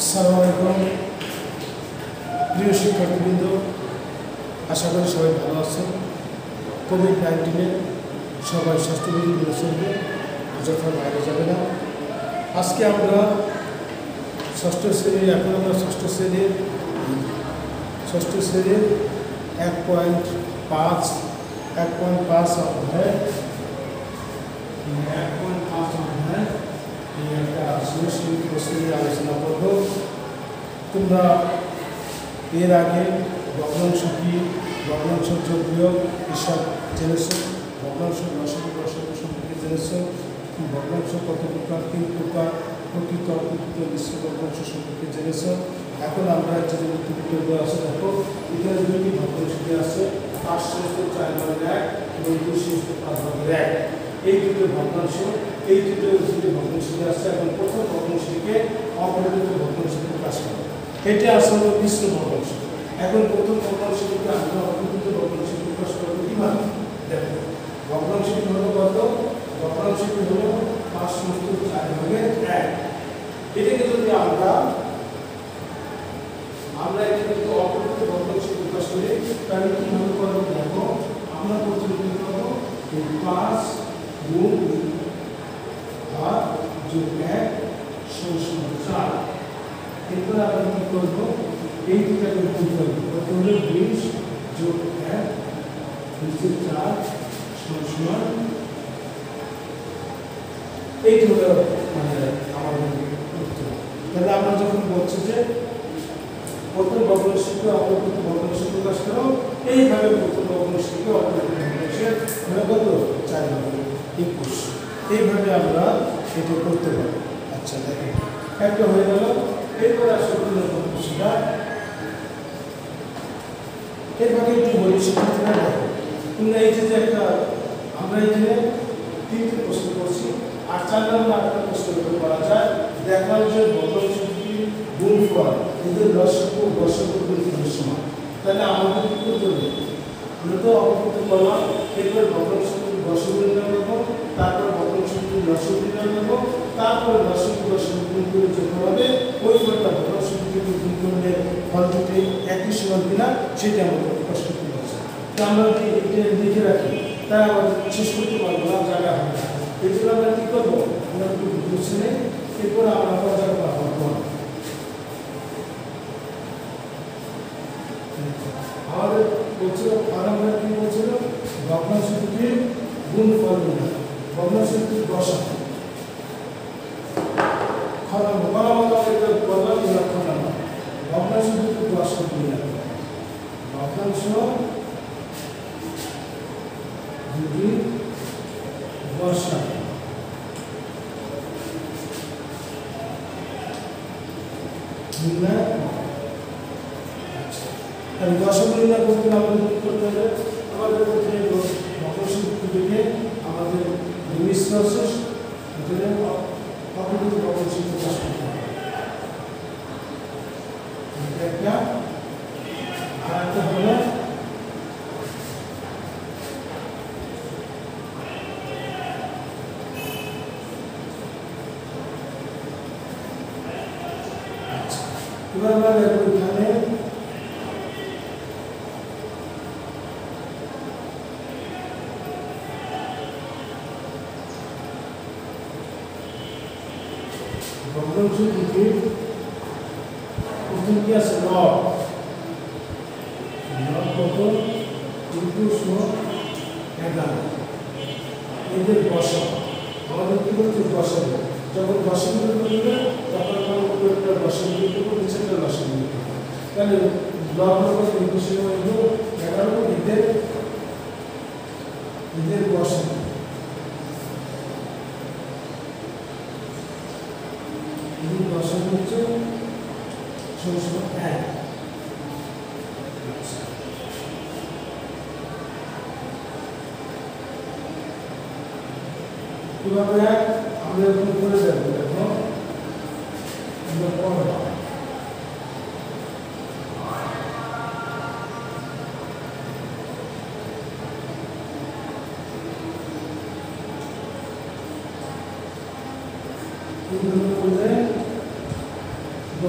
আসসালামু আলাইকুম প্রিয় শিক্ষার্থীবৃন্দ, আশা করি সবাই ভালো আছেন। কোভিড-19-এ সবাই স্বাস্থ্যবিধি মেনে চলবে, যথা বাইরে যাবে না। আজকে আমরা ষষ্ঠ শ্রেণীর 1.5 শ্রেণীর 1.5 অধ্যায় একটা সৃজনশীল প্রশ্ন নিয়ে আলোচনা করব। তোমরা এর আগে ভগ্নাংশ কি, ভগ্নাংশ যোগ বিয়োগ এসব জেনেছো, ভগ্নাংশ দশমিক সম্পর্কে জেনেছো, ভগ্নাংশ কত প্রকার, তিন প্রকার, প্রকৃত অপ্রকৃত মিশ্র ভগ্নাংশ সম্পর্কে জেনেছো। এখন আমরা যে উত্তর আছে, দেখো এখানে দুইটি ভগ্নাংশ আছে, 5/4 এবং 2/5 এই দুটো ভগ্নাংশ, এই দুটো ভগ্নাংশ আছে। এখন প্রথম ভগ্নাংশটিকে অপ্রকৃত ভগ্নাংশ প্রকাশ করে, এটা আসলে মিশ্র ভগ্নাংশ। এখন প্রথম ভগ্নাংশটিকে আমরা অপ্রকৃত ভগ্নাংশ প্রকাশ করবো কিভাবে? দেখো ভগ্নাংশটি হলো কত? ভগ্নাংশটি হলো 5/4 এটাকে যদি আমরা এখানে অপ্রকৃত ভগ্নাংশ প্রকাশ করি তাহলে কিভাবে করবো? দেখো আমরা প্রথমে কি করবো, 5 গুণ 8 যোগ 1 সমান 4। এরপর আমরা কি করবো, এই দুটাকে গুণ করবো, কত হলো 20 যোগ 1 4 সমান এই হলো আমাদের উত্তর। তাহলে আমরা যখন বলছি যে প্রথম ভগ্নাংশকে অপ্রকৃত ভগ্নাংশ প্রকাশ করো, এইভাবে প্রথম ভগ্নাংশকে অপ্রকৃত ভগ্নাংশের কত 4/21, এইভাবে আমরা এটা করতে পারি। আচ্ছা দেখেন একটা হয়ে গেল। এরপর আসলে ভগ্নাংশটা এইভাবে একটু বলি শিক্ষার্থীরা, দেখো তোমরা এই যে একটা আমরা এখানে 3টি প্রশ্ন করছি, আর 4 নম্বর একটা প্রশ্ন করা যায়। দেখাও যে ভগ্নাংশটি গুণফল এদের লসাগু গুণফলের সমান। তাহলে আমাদের কি করতে হবে? আমরা তো অপ্রকৃত করলাম, এরপর ভগ্নাংশটির লসাগু নির্ণয় করবো, তারপর ভগ্নাংশটির লসাগু নির্ণয় করবো, তারপর লসাগু গুণ করে যখন হবে ওই ফলটা ভগ্নাংশটিকে গুণ করলে ফল দুটি একই সমান কিনা সেটা আমাদের প্রকাশ করতে হচ্ছে। তা আমরা যদি এটা লিখে রাখি তাই আমাদের শেষ করতে পারবো না, জায়গা হবে না। এই জন্য আমরা কি করবো, আমরা বুঝে নেই, এরপর আমরা পর্যায়ে পাবো। আমাদের বলছিল আমরা কি বলছিল, ভগ্নাংশ দুটির গুণফল নির্ণয়, ভগ্নাংশ দুটির দশা ভগ্নাংশ দুটির দশা নির্ণয়, ভগ্নাংশ দুটির দশা নির্ণয়। তাহলে দশা নির্ণয় করতে আমাদের কি করতে হবে? আমাদের প্রথমে ভগ্নাংশ দুটিকে আমাদের মিশ্র অপ্রকৃত ভগ্নাংশ প্রকাশ করতে হবে। একটা আরেকটা হলো এবার আমরা দেখব এখানে ভগ্নাংশ দুটির প্রথম কি আছে, লব কত 211 এদের দশা আমাদের কি বলছে, দশা। যখন দশা নির্ণয় করবে তখন আমরা উপরেরটা দশা নির্ণয় করবো, নিচেরটা দশা নির্ণয় করবো। তাহলে লব নম্বর 211 এদের দশা দশা হচ্ছে সমান 1। কিভাবে আমরা এরকম করে যাবো, দেখো আমরা পড়বো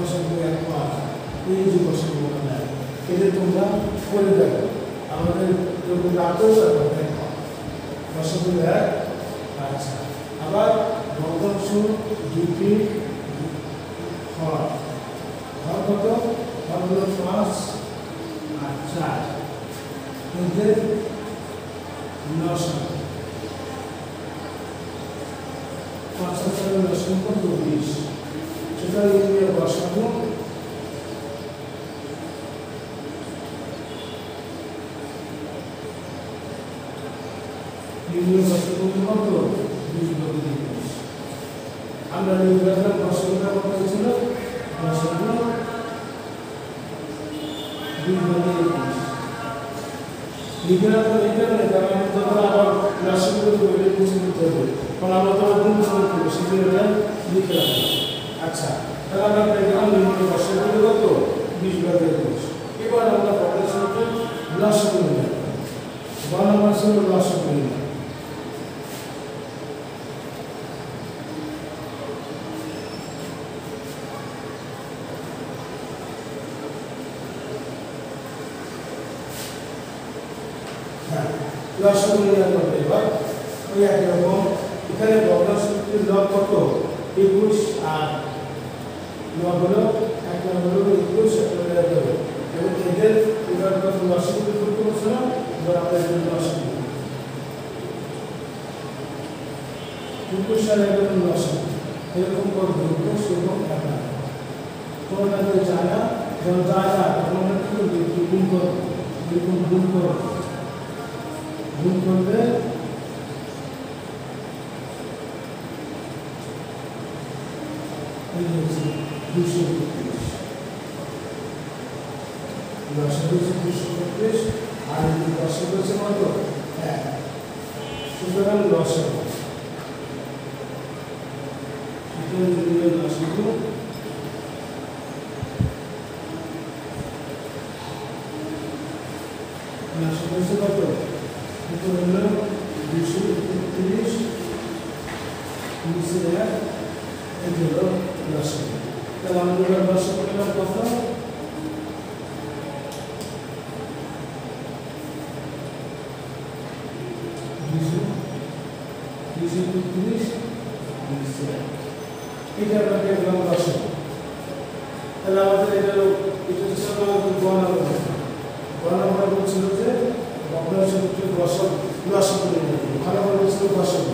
দশমিক 1 এই যে দশমিক নেয় এটা তোমরা করে দেখো আমাদের যদি রাখতেও দেখো দশমিক 1। আচ্ছা আবার ভগ্নাংশ দুটি হর কত হর হলো 5 আর 4 এদের লসাগু 5 আর 4 এর লসাগু কত 20 সেটা এর লসাগু নির্ণয় করতে কত 20/20 আমরা নির্ণয় প্রশ্নটা কত ছিল প্রশ্ন 20/20 নির্ণয় করে এটা না কারণ আমরা আবার রাশিগুলো করে বুঝে নিতে হবে কারণ আমরা তো গুণ করব সেটা লিখে রাখব। আচ্ছা তাহলে আমরা পেলাম নির্ণয় প্রশ্নগুলো কত 20/20 এবার আমরা প্রশ্নটা লসাগু নিয়ে বর্ণমাসের লসাগু নিয়ে লসাগু নিয়ে করবে এবার ওই একই রকম এখানে ভগ্নাংশের লব কত 21 আর লব হলো এক নম্বর হলো 21 একটা বেড়ে যাবে এবং এদের এবার কত লসাগু করতে বলছে না এবার আমরা এদের লসাগু 21 আর 11 লসাগু এরকম করবে 21 এবং 11 তোমরা তো জানা যখন জানা তোমরা কি করবে গুণ করো এরকম গুণ করো গুণ করবে এই হচ্ছে 232 লসাগু 232 আর এই লসাগু হচ্ছে কত 1 সুতরাং লসাগু লসাগু হচ্ছে কত এটা হলো 231 নিচে এই হলো লসাগু তাহলে আমরা লসাগু পেলাম কত 231 নিচে এটা আমরা পেলাম লসাগু তাহলে আমাদের এটা হচ্ছে আমাদের গণনা বলছিল যে ভগ্নাংশের লসাগু নির্ণয় ভালো বলছিল লসাগু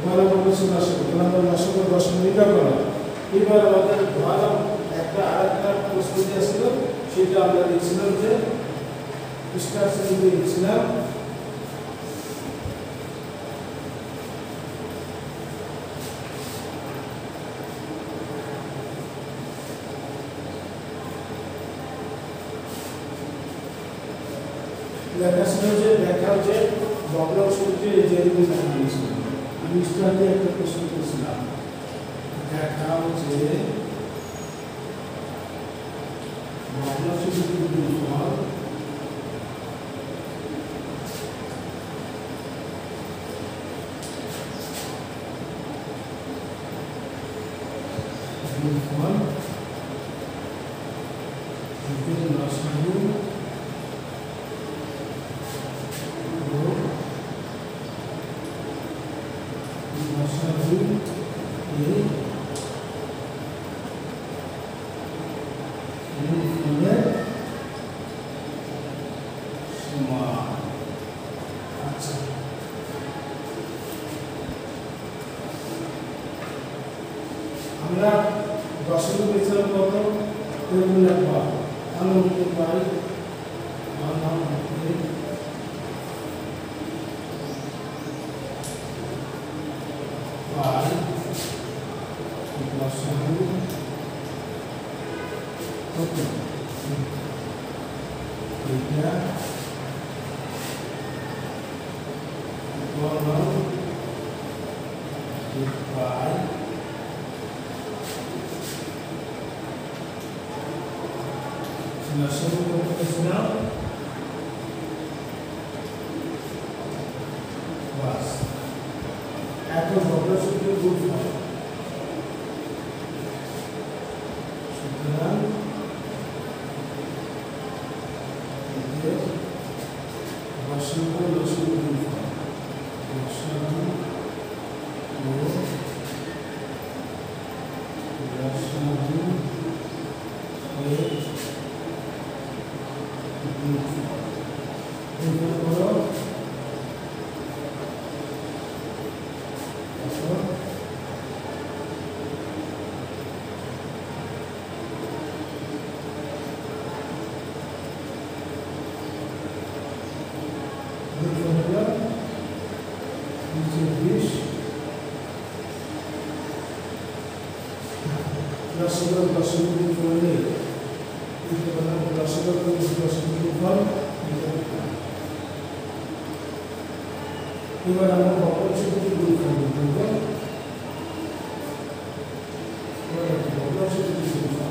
ভালো বলছিল লসাগু লসাগু নির্ণয় করা এবার আমাদের ভালো একটা আরেকটা প্রশ্ন দিয়েছিল সেটা আমরা লিখছিলাম যে স্টার শ্রেণীতে লিখছিলাম দেখা যে ভগ্নাংশটি যেরকম দেখা গিয়েছিল আমি স্টার্টে একটা প্রশ্ন করেছিলাম দেখাও যে ভগ্নাংশটি গুণফল লসাগু আমরা দশমিক পেয়েছিলাম কত লিখবা আনুমানিক পাই লসাগু কত এটা পাই লসাগু কত পেয়েছিলাম বাস এত ভগ্নাংশের গুণফল দশমিক গুণফল নিয়ে দশমিক গুণফল। এবার আমরা ভগ্নাংশের গুণফল করব। ভগ্নাংশের গুণফল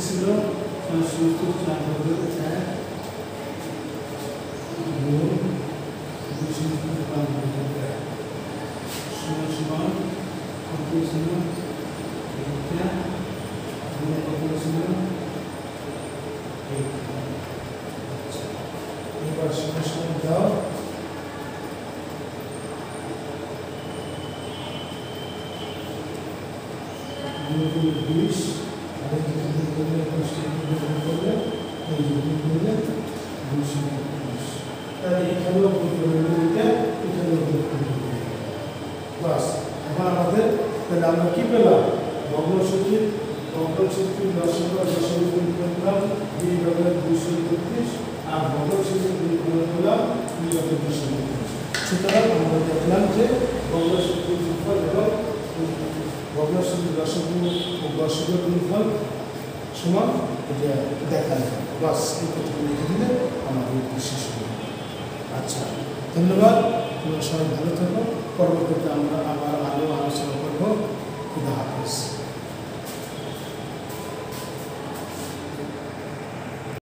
ছিল সমস্ত 4 বর্গের 1 গুণ 2.5 বর্গের সমান কত ছিল এটা গুণ কত ছিল 1। আচ্ছা এবার সমান দাও গুণ 20 আর এই যে করলে করলে এই যে করলে 220 তাহলে এখানেও গুণ করে নিতে এখানেও গুণ করে নিতে বাস। এখন আমাদের তাহলে আমরা কি পেলাম ভগ্নাংশটির দশমিক গুণ করলাম 2/230 আর ভগ্নাংশটির গুণ করে দিলাম 2/230। সুতরাং আমরা দেখলাম যে ভগ্নাংশটির গুণফল এবং ভগ্নাংশের দশমিকের গুণফল সমান এটা দেখা যায়। বাস এই কথাগুলো লিখে দিলে আমাদের শেষ হবে। আচ্ছা ধন্যবাদ, তোমরা সবাই ভালো থাকো। পরবর্তীতে আমরা আবার আলো আলোচনা করবো। খুদা হাফেজ।